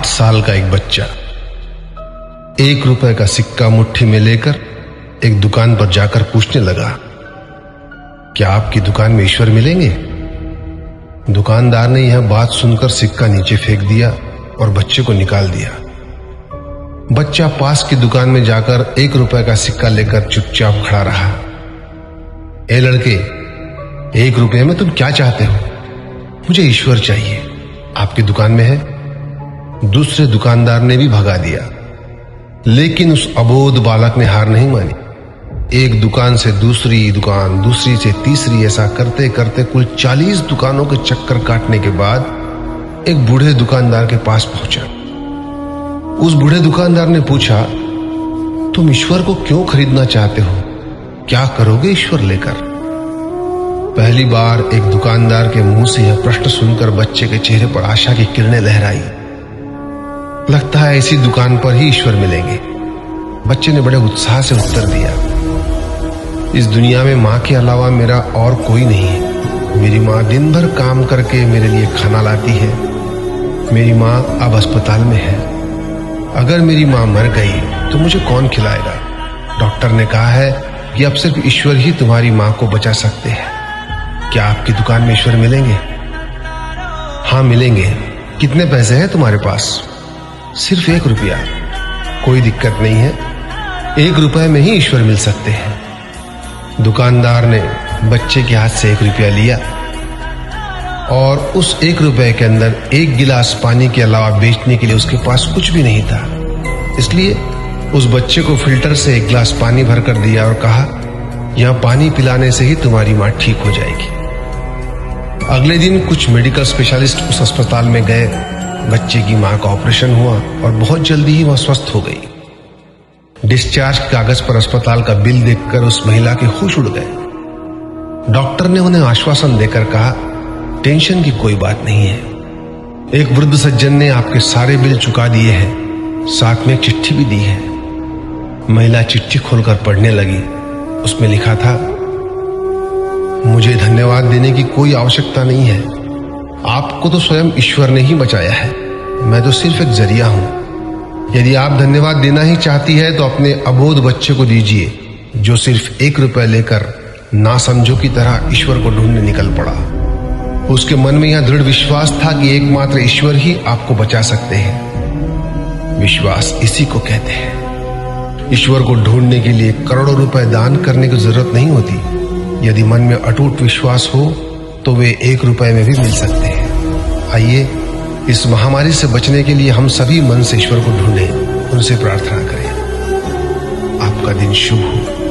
8 साल का एक बच्चा 1 रुपए का सिक्का मुट्ठी में लेकर एक दुकान पर जाकर पूछने लगा, क्या आपकी दुकान में ईश्वर मिलेंगे? दुकानदार ने यह बात सुनकर सिक्का नीचे फेंक दिया और बच्चे को निकाल दिया। बच्चा पास की दुकान में जाकर 1 रुपए का सिक्का लेकर चुपचाप खड़ा रहा। ए लड़के, 1 रुपए में तुम क्या चाहते हो? मुझे ईश्वर चाहिए, आपकी दुकान में है? दूसरे दुकानदार ने भी भगा दिया, लेकिन उस अबोध बालक ने हार नहीं मानी। एक दुकान से दूसरी दुकान, दूसरी से तीसरी, ऐसा करते करते कुल 40 दुकानों के चक्कर काटने के बाद एक बूढ़े दुकानदार के पास पहुंचा। उस बूढ़े दुकानदार ने पूछा, तुम ईश्वर को क्यों खरीदना चाहते हो? क्या करोगे ईश्वर लेकर? पहली बार एक दुकानदार के मुंह से यह प्रश्न सुनकर बच्चे के चेहरे पर आशा की किरणें लहराई। लगता है इसी दुकान पर ही ईश्वर मिलेंगे। बच्चे ने बड़े उत्साह से उत्तर दिया, इस दुनिया में माँ के अलावा मेरा और कोई नहीं है। मेरी माँ दिन भर काम करके मेरे लिए खाना लाती है। मेरी माँ अब अस्पताल में है। अगर मेरी माँ मर गई तो मुझे कौन खिलाएगा? डॉक्टर ने कहा है कि अब सिर्फ ईश्वर ही तुम्हारी माँ को बचा सकते हैं। क्या आपकी दुकान में ईश्वर मिलेंगे? हाँ मिलेंगे। कितने पैसे हैं तुम्हारे पास? सिर्फ 1 रुपया। कोई दिक्कत नहीं है, 1 रुपए में ही ईश्वर मिल सकते हैं। दुकानदार ने बच्चे के हाथ से 1 रुपया लिया और उस 1 रुपए के अंदर 1 गिलास पानी के अलावा बेचने के लिए उसके पास कुछ भी नहीं था। इसलिए उस बच्चे को फिल्टर से 1 गिलास पानी भरकर दिया और कहा, यहां पानी पिलाने से ही तुम्हारी मां ठीक हो जाएगी। अगले दिन कुछ मेडिकल स्पेशलिस्ट उस अस्पताल में गए। बच्चे की मां का ऑपरेशन हुआ और बहुत जल्दी ही वह स्वस्थ हो गई। डिस्चार्ज कागज पर अस्पताल का बिल देखकर उस महिला के होश उड़ गए। डॉक्टर ने उन्हें आश्वासन देकर कहा, टेंशन की कोई बात नहीं है। एक वृद्ध सज्जन ने आपके सारे बिल चुका दिए हैं, साथ में एक चिट्ठी भी दी है। महिला चिट्ठी खोलकर पढ़ने लगी। उसमें लिखा था, मुझे धन्यवाद देने की कोई आवश्यकता नहीं है। आपको तो स्वयं ईश्वर ने ही बचाया है। मैं तो सिर्फ एक जरिया हूं। यदि आप धन्यवाद देना ही चाहती है तो अपने अबोध बच्चे को दीजिए, जो सिर्फ 1 रुपए लेकर ना समझो की तरह ईश्वर को ढूंढने निकल पड़ा। उसके मन में यह दृढ़ विश्वास था कि एकमात्र ईश्वर ही आपको बचा सकते हैं। विश्वास इसी को कहते हैं। ईश्वर को ढूंढने के लिए करोड़ों रुपए दान करने की जरूरत नहीं होती। यदि मन में अटूट विश्वास हो तो वे 1 रुपए में भी मिल सकते हैं। आइए इस महामारी से बचने के लिए हम सभी मन से ईश्वर को ढूंढें, उनसे प्रार्थना करें। आपका दिन शुभ हो।